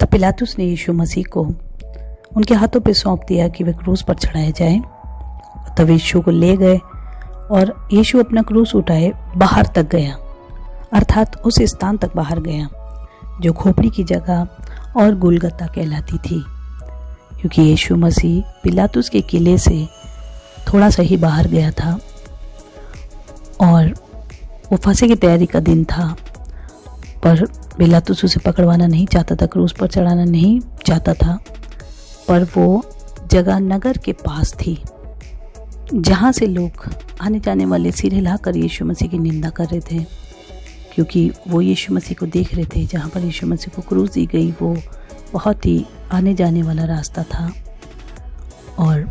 तब पिलातुस ने यीशु मसीह को उनके हाथों पे सौंप दिया कि वे क्रूस पर चढ़ाए जाएं। तब यीशु को ले गए और यीशु अपना क्रूस उठाए बाहर तक गया, अर्थात उस स्थान तक बाहर गया जो खोपड़ी की जगह और गुलगता कहलाती थी, क्योंकि यीशु मसीह पिलातुस के किले से थोड़ा सा ही बाहर गया था और वो फंसे की तैयारी का दिन था। पर पिलातुस उसे पकड़वाना नहीं चाहता था, क्रूस पर चढ़ाना नहीं चाहता था, पर वो जगह नगर के पास थी जहाँ से लोग आने जाने वाले सिर हिलाकर यीशु मसीह की निंदा कर रहे थे, क्योंकि वो यीशु मसीह को देख रहे थे। जहाँ पर यीशु मसीह को क्रूस दी गई वो बहुत ही आने जाने वाला रास्ता था और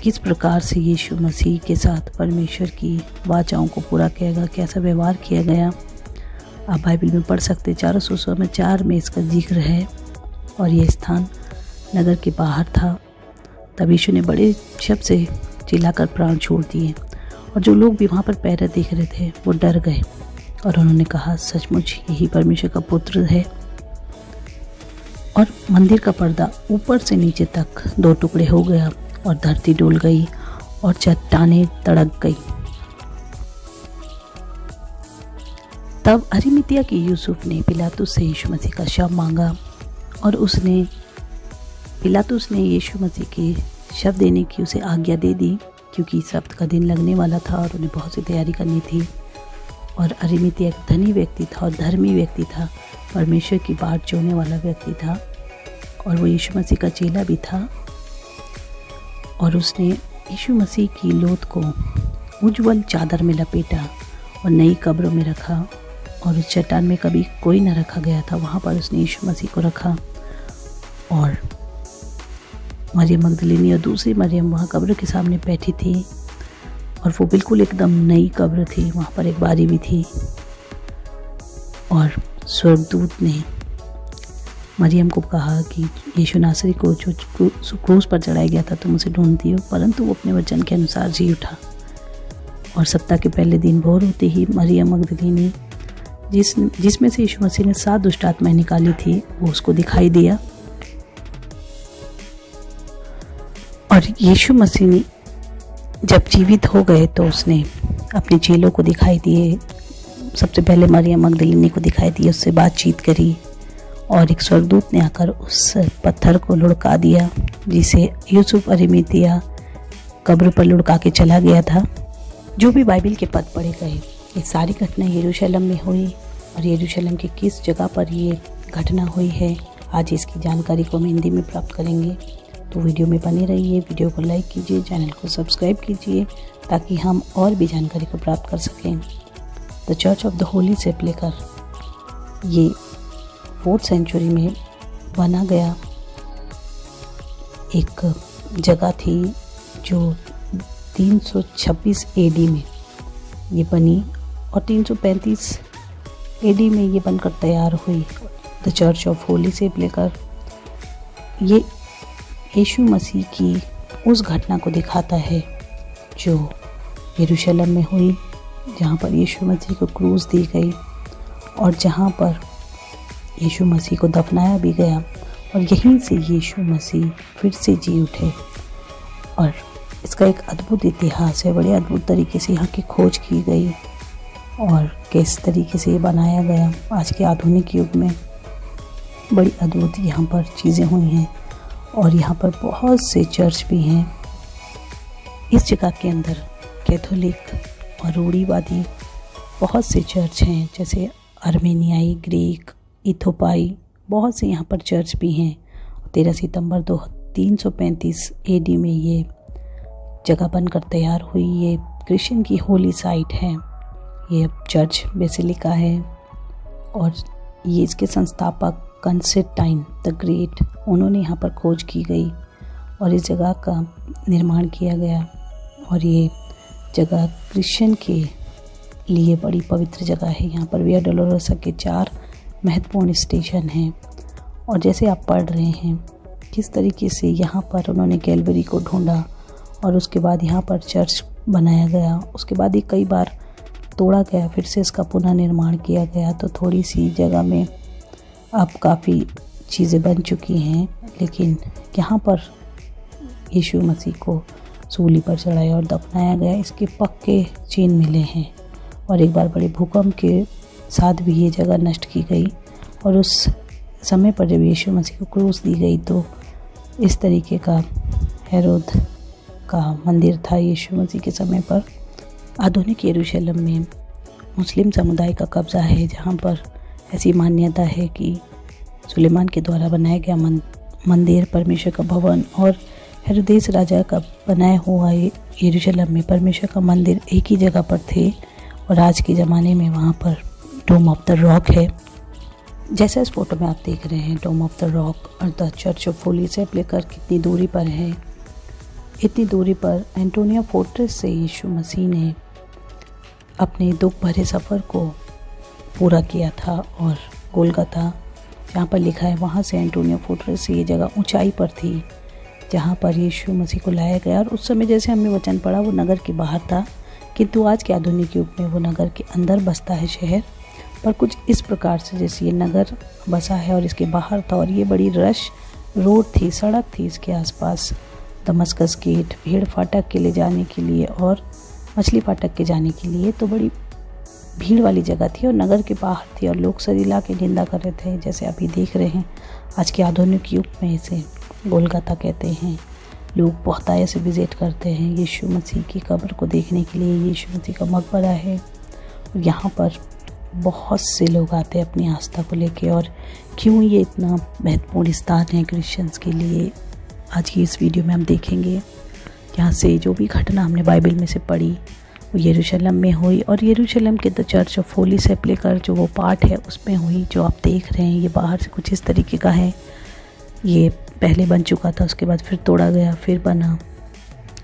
किस प्रकार से यीशु मसीह के साथ परमेश्वर की वाचाओं को पूरा किया गया, कैसा व्यवहार किया गया, आप बाइबल में पढ़ सकते। 404 में इसका जिक्र है और यह स्थान नगर के बाहर था। तब यीशु ने बड़े शब्द से चिल्लाकर प्राण छोड़ दिए और जो लोग भी वहाँ पर पैरा देख रहे थे वो डर गए और उन्होंने कहा, सचमुच यही परमेश्वर का पुत्र है। और मंदिर का पर्दा ऊपर से नीचे तक 2 टुकड़े हो गया और धरती डोल गई और चट्टानें तड़क गई। तब अरिमतिया के यूसुफ ने पिलातुस से यीशु मसीह का शव मांगा और पिलातुस ने यीशु मसीह के शव देने की उसे आज्ञा दे दी, क्योंकि सब्त का दिन लगने वाला था और उन्हें बहुत सी तैयारी करनी थी। और अरिमतिया एक धनी व्यक्ति था और धर्मी व्यक्ति था, परमेश्वर की बाट जोड़ने वाला व्यक्ति था और वो यीशु मसीह का चेला भी था। और उसने यीशु मसीह की लोथ को उज्ज्वल चादर में लपेटा और नई कब्रों में रखा और उस चट्टान में कभी कोई न रखा गया था, वहाँ पर उसने यीशु मसीह को रखा। और मरियम मगदलीनी और दूसरी मरियम वहाँ कब्र के सामने बैठी थी और वो बिल्कुल एकदम नई कब्र थी, वहाँ पर एक बारी भी थी। और स्वर्गदूत ने मरियम को कहा कि यीशु नासरी को जो क्रूस पर चढ़ाया गया था तुम उसे ढूंढती हो, परंतु वो अपने वचन के अनुसार जी उठा। और सप्ताह के पहले दिन भोर होते ही मरियम मगदलीनी जिसमें से यीशु मसीह ने 7 दुष्ट आत्माएं निकाली थी वो उसको दिखाई दिया। और यीशु मसीह ने जब जीवित हो गए तो उसने अपने चेलों को दिखाई दिए। सबसे पहले मरियम मगदलीनी को दिखाई दिए, उससे बातचीत करी और एक स्वर्गदूत ने आकर उस पत्थर को लुढ़का दिया जिसे यूसुफ अरिमतिया कब्र पर लुढ़का के चला गया था। जो भी बाइबल के पद पढ़े गए, ये सारी घटना यरूशलेम में हुई और यरूशलेम के किस जगह पर ये घटना हुई है, आज इसकी जानकारी को हम हिंदी में प्राप्त करेंगे। तो वीडियो में बने रहिए, वीडियो को लाइक कीजिए, चैनल को सब्सक्राइब कीजिए ताकि हम और भी जानकारी को प्राप्त कर सकें। The Church of the Holy Sepulchre ये 4th सेंचुरी में बना गया एक जगह थी जो 326 AD में ये बनी और 335 AD में ये बनकर तैयार हुई। The Church of Holi Sepulchre ये यीशु मसीह की उस घटना को दिखाता है जो यरूशलेम में हुई, जहाँ पर यीशु मसीह को क्रूस दी गई और जहाँ पर यीशु मसीह को दफनाया भी गया और यहीं से यीशु मसीह फिर से जी उठे। और इसका एक अद्भुत इतिहास है, बड़े अद्भुत तरीके से यहाँ की खोज की गई और किस तरीके से ये बनाया गया। आज के आधुनिक युग में बड़ी अद्भुत यहाँ पर चीज़ें हुई हैं और यहाँ पर बहुत से चर्च भी हैं। इस जगह के अंदर कैथोलिक और रूढ़ीवादी बहुत से चर्च हैं, जैसे अर्मेनियाई, ग्रीक, इथोपाई, बहुत से यहाँ पर चर्च भी हैं। 13 सितंबर 335 AD में ये जगह बनकर तैयार हुई। ये क्रिश्चियन की होली साइट है, ये चर्च बेसिलिका है और ये इसके संस्थापक कंस्टेंटाइन द ग्रेट, उन्होंने यहाँ पर खोज की गई और इस जगह का निर्माण किया गया। और ये जगह क्रिश्चियन के लिए बड़ी पवित्र जगह है। यहाँ पर विया डोलोरोसा के 4 महत्वपूर्ण स्टेशन हैं और जैसे आप पढ़ रहे हैं किस तरीके से यहाँ पर उन्होंने कैलवरी को ढूंढा और उसके बाद यहाँ पर चर्च बनाया गया। उसके बाद ही कई बार तोड़ा गया, फिर से इसका पुनः निर्माण किया गया। तो थोड़ी सी जगह में अब काफ़ी चीज़ें बन चुकी हैं, लेकिन यहाँ पर यीशु मसीह को सूली पर चढ़ाया और दफनाया गया, इसके पक्के चिन्ह मिले हैं। और एक बार बड़े भूकंप के साथ भी ये जगह नष्ट की गई। और उस समय पर जब यीशु मसीह को क्रूस दी गई तो इस तरीके का हेरोद का मंदिर था यीशु मसीह के समय पर। आधुनिक यरूशलेम में मुस्लिम समुदाय का कब्ज़ा है, जहाँ पर ऐसी मान्यता है कि सुलेमान के द्वारा बनाया गया मंदिर परमेश्वर का भवन और हेरोदेस राजा का बनाया हुआ यरूशलेम में परमेश्वर का मंदिर एक ही जगह पर थे। और आज के ज़माने में वहाँ पर डोम ऑफ द रॉक है, जैसा इस फोटो में आप देख रहे हैं। डोम ऑफ द रॉक और द चर्च ऑफ होली सेप लेकर कितनी दूरी पर है। इतनी दूरी पर एंटोनिया फोर्ट्रेस से यीशु मसीह ने अपने दुख भरे सफ़र को पूरा किया था। और गोलगथा जहाँ पर लिखा है, वहाँ से एंटोनिया फोर्ट्रेस से ये जगह ऊंचाई पर थी जहाँ पर यीशु मसीह को लाया गया। और उस समय जैसे हमने वचन पढ़ा वो नगर के बाहर था, किंतु आज के आधुनिक युग में वो नगर के अंदर बसता है शहर। पर कुछ इस प्रकार से जैसे ये नगर बसा है और इसके बाहर था। और ये बड़ी रश रोड थी, सड़क थी इसके आसपास। दमस्कस गेट, भेड़ फाटक के ले जाने के लिए और मछली फाटक के जाने के लिए तो बड़ी भीड़ वाली जगह थी और नगर के बाहर थी। और लोग सरीला के निंदा कर रहे थे, जैसे अभी देख रहे हैं। आज के आधुनिक युग में इसे गोलगथा कहते हैं। लोग बहुत आए से विज़िट करते हैं यीशु मसीह की कब्र को देखने के लिए। यीशु मसीह का मकबरा है और यहाँ पर बहुत से लोग आते हैं अपनी आस्था को लेके। और क्यों ये इतना महत्वपूर्ण स्थान है क्रिश्चियंस के लिए, आज की इस वीडियो में हम देखेंगे। यहाँ से जो भी घटना हमने बाइबल में से पढ़ी वो यरूशलेम में हुई। और यरूशलेम के द चर्च ऑफ होली सेप लेकर जो वो पार्ट है उसमें हुई। जो आप देख रहे हैं ये बाहर से कुछ इस तरीके का है। ये पहले बन चुका था, उसके बाद फिर तोड़ा गया, फिर बना,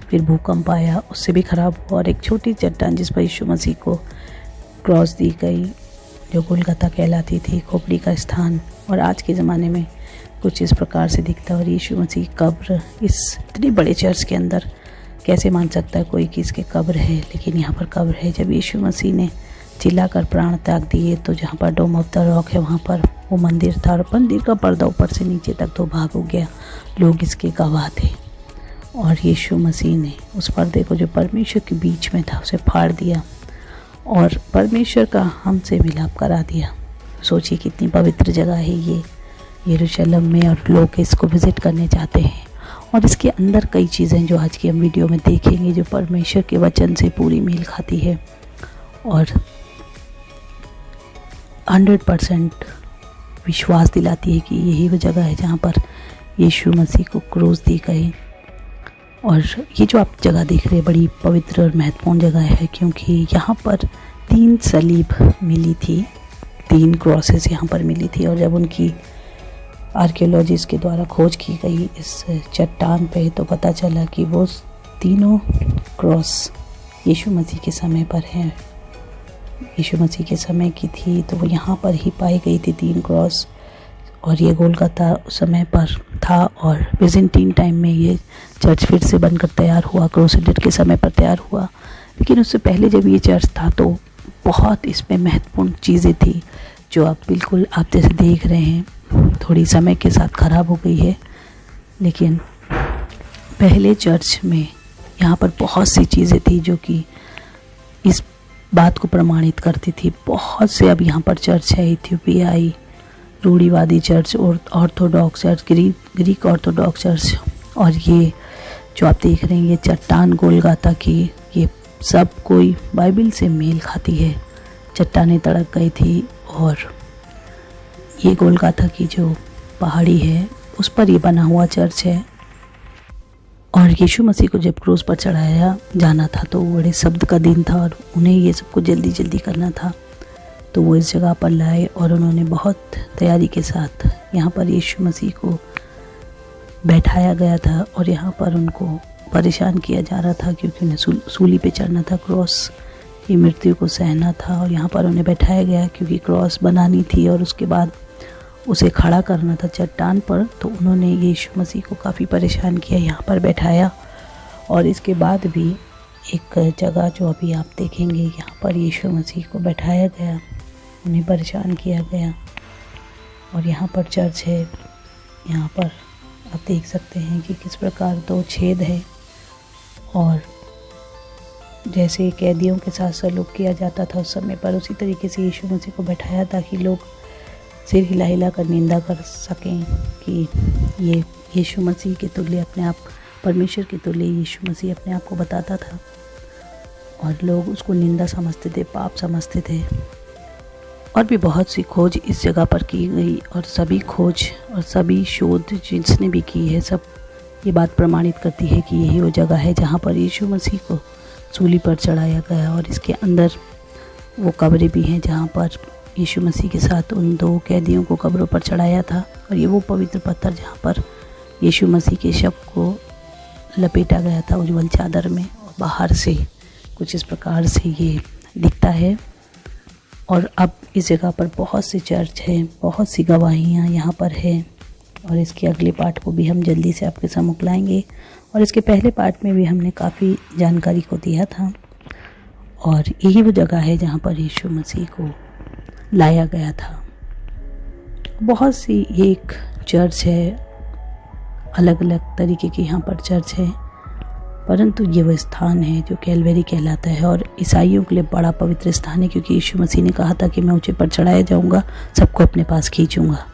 फिर भूकंप आया, उससे भी ख़राब हुआ। और एक छोटी चट्टान जिस पर यीशु मसीह को क्रॉस दी गई, जो गोलगथा कहलाती थी, खोपड़ी का स्थान। और आज के ज़माने में कुछ इस प्रकार से दिखता है। और यीशु मसीह कब्र इस इतने बड़े चर्च के अंदर कैसे मान सकता है कोई कि इसके कब्र है, लेकिन यहाँ पर कब्र है। जब यीशु मसीह ने चिल्लाकर प्राण त्याग दिए तो जहाँ पर डोम ऑफ द रॉक है वहाँ पर वो मंदिर था। और मंदिर का पर्दा ऊपर से नीचे तक तो भाग हो गया, लोग इसके गवाह थे। और यीशु मसीह ने उस पर्दे को जो परमेश्वर के बीच में था उसे फाड़ दिया और परमेश्वर का हमसे मिलाप करा दिया। सोचिए कितनी पवित्र जगह है ये यरूशलेम में, और लोग इसको विज़िट करने जाते हैं। और इसके अंदर कई चीज़ें जो आज की हम वीडियो में देखेंगे जो परमेश्वर के वचन से पूरी मेल खाती है और 100% विश्वास दिलाती है कि यही वो जगह है जहाँ पर यीशु मसीह को क्रूस दी गई। और ये जो आप जगह देख रहे हैं बड़ी पवित्र और महत्वपूर्ण जगह है, क्योंकि यहाँ पर 3 सलीब मिली थी, 3 क्रॉसेस यहाँ पर मिली थी। और जब उनकी आर्कियोलॉजिस्ट के द्वारा खोज की गई इस चट्टान पे तो पता चला कि वो तीनों क्रॉस यीशु मसीह के समय पर हैं, यीशु मसीह के समय की थी। तो वो यहाँ पर ही पाई गई थी 3 क्रॉस। और ये गोलगथा उस समय पर था और बिजेंटीन टाइम में ये चर्च फिर से बनकर तैयार हुआ, क्रूसेडर के समय पर तैयार हुआ। लेकिन उससे पहले जब ये चर्च था तो बहुत इसमें महत्वपूर्ण चीज़ें थी जो आप बिल्कुल आप जैसे देख रहे हैं थोड़ी समय के साथ ख़राब हो गई है। लेकिन पहले चर्च में यहाँ पर बहुत सी चीज़ें थी जो कि इस बात को प्रमाणित करती थी। बहुत से अब यहाँ पर चर्च है, इथियोपियाई रूढ़िवादी चर्च और Orthodox church, Greek Orthodox church. और ये जो आप देख रहे हैं ये चट्टान गोलगथा की, ये सब कोई बाइबल से मेल खाती है। चट्टानें तड़क गई थी और ये गोलगथा की जो पहाड़ी है उस पर ये बना हुआ चर्च है। और यीशु मसीह को जब क्रूस पर चढ़ाया जाना था तो बड़े शब्द का दिन था और उन्हें ये सब कुछ जल्दी जल्दी करना था, तो वो इस जगह पर लाए और उन्होंने बहुत तैयारी के साथ यहाँ पर यीशु मसीह को बैठाया गया था। और यहाँ पर उनको परेशान किया जा रहा था क्योंकि उन्हें सूली पे चढ़ना था, क्रॉस की मृत्यु को सहना था। और यहाँ पर उन्हें बैठाया गया क्योंकि क्रॉस बनानी थी और उसके बाद उसे खड़ा करना था चट्टान पर। तो उन्होंने यीशु मसीह को काफ़ी परेशान किया, यहाँ पर बैठाया। और इसके बाद भी एक जगह जो अभी आप देखेंगे यहाँ पर यीशु मसीह को बैठाया गया, उन्हें परेशान किया गया। और यहाँ पर चर्च है यहाँ पर आप देख सकते हैं कि किस प्रकार 2 छेद है, और जैसे कैदियों के साथ सलूक किया जाता था उस समय पर, उसी तरीके से यीशु मसीह को बैठाया ताकि लोग सिर हिला हिला कर निंदा कर सकें कि ये यीशु मसीह के तुल्य अपने आप, परमेश्वर के तुल्य यीशु मसीह अपने आप को बताता था, और लोग उसको निंदा समझते थे, पाप समझते थे। और भी बहुत सी खोज इस जगह पर की गई, और सभी खोज और सभी शोध जिसने भी की है, सब ये बात प्रमाणित करती है कि यही वो जगह है जहाँ पर यीशु मसीह को सूली पर चढ़ाया गया। और इसके अंदर वो कब्रें भी हैं जहाँ पर यीशु मसीह के साथ उन 2 कैदियों को कब्रों पर चढ़ाया था। और ये वो पवित्र पत्थर जहाँ पर यीशु मसीह के शव को लपेटा गया था उज्ज्वल चादर में, और बाहर से कुछ इस प्रकार से ये दिखता है। और अब इस जगह पर बहुत से चर्च हैं, बहुत सी गवाहियाँ यहाँ पर हैं, और इसके अगले पार्ट को भी हम जल्दी से आपके सम्मुख लाएंगे। और इसके पहले पार्ट में भी हमने काफ़ी जानकारी को दिया था, और यही वो जगह है जहाँ पर यीशु मसीह को लाया गया था। बहुत सी ये एक चर्च है, अलग अलग तरीके के यहाँ पर चर्च है, परंतु ये वो स्थान है जो कैलवरी कहलाता है, और ईसाइयों के लिए बड़ा पवित्र स्थान है, क्योंकि यीशु मसीह ने कहा था कि मैं ऊंचे पर चढ़ाया जाऊँगा, सबको अपने पास खींचूँगा।